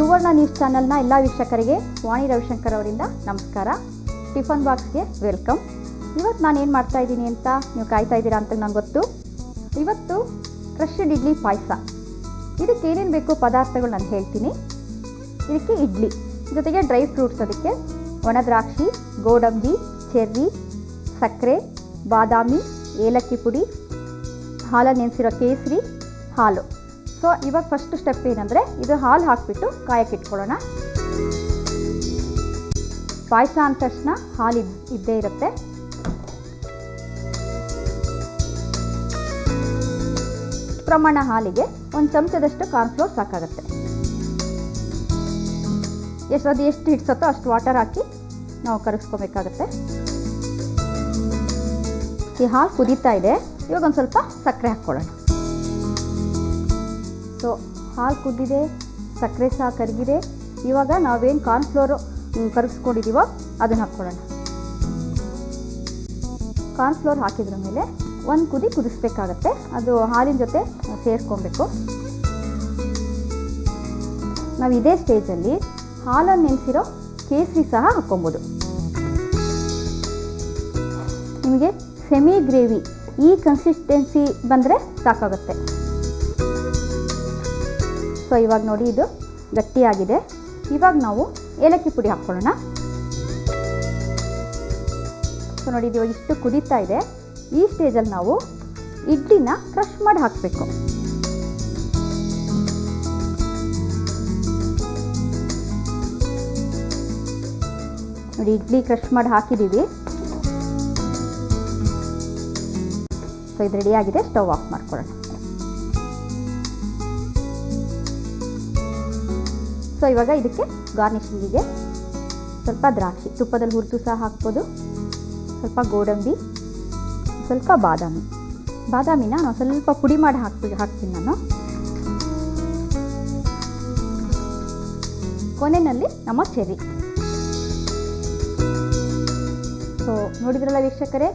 ಸುವರ್ಣ news ಚಾನೆಲ್ನ ಎಲ್ಲ ವೀಕ್ಷಕರಿಗೆ ವಾಣಿ ರವಿಶಂಕರ್ ಅವರಿಂದ ನಮಸ್ಕಾರ. ಟಿಫನ್ ಬಾಕ್ಸ್ಗೆ ವೆಲ್ಕಮ್. ಇವತ್ತು ನಾನು ಏನು ಮಾಡ್ತಾ ಇದ್ದೀನಿ ಅಂತ ನೀವು ಕಾಯ್ತಾ ಇದ್ದೀರಾ ಅಂತ ನನಗೆ ಗೊತ್ತು. ಇವತ್ತು ಕ್ರಶ್ಡ್ ಇಡ್ಲಿ ಪಾಯಸ. ಇದಕ್ಕೆ ಏನೇನು ಬೇಕು ಪದಾರ್ಥಗಳು ನಾನು ಹೇಳ್ತೀನಿ. ಇದಕ್ಕೆ ಇಡ್ಲಿ ಜೊತೆಗೆ ಡ್ರೈ ಫ್ರೂಟ್ಸ್, ಅದಕ್ಕೆ ಒಣ ದ್ರಾಕ್ಷಿ, ಗೋಡಂಬಿ, ಚೆರ್ರಿ, ಸಕ್ಕರೆ, ಬಾದಾಮಿ, ಏಲಕ್ಕಿ ಪುಡಿ, ಹಾಲು ನೆನೆಸಿರೋ ಕೇಸರಿ, ಹಾಲು. ಸೊ ಇವಾಗ ಫಸ್ಟ್ ಸ್ಟೆಪ್ ಏನಂದರೆ ಇದು ಹಾಲು ಹಾಕಿಬಿಟ್ಟು ಕಾಯಕ್ಕೆ ಇಟ್ಕೊಳ್ಳೋಣ. ಪಾಯಸ ಅಂದ ತಕ್ಷಣ ಹಾಲು ಇದ್ದೇ ಇರುತ್ತೆ. ಪ್ರಮಾಣ ಹಾಲಿಗೆ 1 ಚಮಚದಷ್ಟು ಕಾರ್ನ್ಫ್ಲೋರ್ ಸಾಕಾಗುತ್ತೆ. ಎಷ್ಟು ಹಿಡ್ಸತ್ತೋ ಅಷ್ಟು ವಾಟರ್ ಹಾಕಿ ನಾವು ಕರಗಿಸ್ಕೋಬೇಕಾಗತ್ತೆ. ಈ ಹಾಲು ಕುದೀತಾ ಇದೆ. ಇವಾಗ ಒಂದು ಸ್ವಲ್ಪ ಸಕ್ಕರೆ ಹಾಕ್ಕೊಳ್ಳೋಣ. ಸೊ ಹಾಲು ಕುದ್ದಿದೆ, ಸಕ್ಕರೆ ಸಹ ಕರಗಿದೆ. ಇವಾಗ ನಾವೇನು ಕಾರ್ನ್ಫ್ಲೋರು ಕರಗಿಸ್ಕೊಂಡಿದ್ದೀವೋ ಅದನ್ನು ಹಾಕ್ಕೊಳ್ಳೋಣ. ಕಾರ್ನ್ಫ್ಲೋರ್ ಹಾಕಿದ್ರ ಮೇಲೆ ಒಂದು ಕುದಿ ಕುದಿಸ್ಬೇಕಾಗತ್ತೆ. ಅದು ಹಾಲಿನ ಜೊತೆ ಸೇರಿಸ್ಕೊಬೇಕು. ನಾವು ಇದೇ ಸ್ಟೇಜಲ್ಲಿ ಹಾಲನ್ನು ನೆನೆಸಿರೋ ಕೇಸರಿ ಸಹ ಹಾಕ್ಕೊಬೋದು. ನಿಮಗೆ ಸೆಮಿ ಗ್ರೇವಿ ಈ ಕನ್ಸಿಸ್ಟೆನ್ಸಿ ಬಂದರೆ ಸಾಕಾಗುತ್ತೆ. ಸೊ ಇವಾಗ ನೋಡಿ ಇದು ಗಟ್ಟಿಯಾಗಿದೆ. ಇವಾಗ ನಾವು ಏಲಕ್ಕಿ ಪುಡಿ ಹಾಕ್ಕೊಳ್ಳೋಣ. ಸೊ ನೋಡಿ ಇದು ಇಷ್ಟು ಕುದೀತಾ ಇದೆ. ಈ ಸ್ಟೇಜಲ್ಲಿ ನಾವು ಇಡ್ಲಿನ ಕ್ರಷ್ ಮಾಡಿ ಹಾಕಬೇಕು. ನೋಡಿ ಇಡ್ಲಿ ಕ್ರಷ್ ಮಾಡಿ ಹಾಕಿದ್ದೀವಿ. ಸೊ ಇದು ರೆಡಿಯಾಗಿದೆ. ಸ್ಟವ್ ಆಫ್ ಮಾಡ್ಕೊಳ್ಳೋಣ. ಸೊ ಇವಾಗ ಇದಕ್ಕೆ ಗಾರ್ನಿಷಿಂಗಿಗೆ ಸ್ವಲ್ಪ ದ್ರಾಕ್ಷಿ ತುಪ್ಪದಲ್ಲಿ ಹುರಿದು ಸಹ ಹಾಕ್ಬೋದು, ಸ್ವಲ್ಪ ಗೋಡಂಬಿ, ಸ್ವಲ್ಪ ಬಾದಾಮಿನ ನಾನು ಸ್ವಲ್ಪ ಪುಡಿ ಮಾಡಿ ಹಾಕ್ತೀನಿ ನಾನು. ಕೊನೆಯಲ್ಲಿ ನಮ್ಮ ಚೆರ್ರಿ. ಸೊ ನೋಡಿದ್ರಲ್ಲ ವೀಕ್ಷಕರೇ,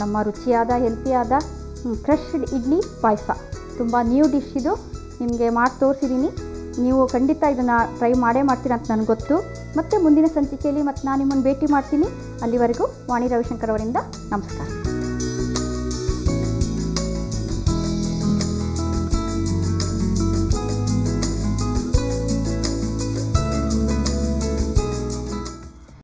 ನಮ್ಮ ರುಚಿಯಾದ ಹೆಲ್ತಿಯಾದ ಕ್ರಶ್ಡ್ ಇಡ್ಲಿ ಪಾಯಸ. ತುಂಬ ನ್ಯೂ ಡಿಶ್ ಇದು. ನಿಮಗೆ ಮಾಡಿ ತೋರಿಸಿದ್ದೀನಿ. ನೀವು ಖಂಡಿತ ಇದನ್ನು ಟ್ರೈ ಮಾಡೇ ಮಾಡ್ತೀರ ಅಂತ ನನಗೆ ಗೊತ್ತು. ಮತ್ತು ಮುಂದಿನ ಸಂಚಿಕೆಯಲ್ಲಿ ನಾನು ನಿಮ್ಮನ್ನು ಭೇಟಿ ಮಾಡ್ತೀನಿ. ಅಲ್ಲಿವರೆಗೂ ವಾಣಿ ರವಿಶಂಕರ್ ಅವರಿಂದ ನಮಸ್ಕಾರ.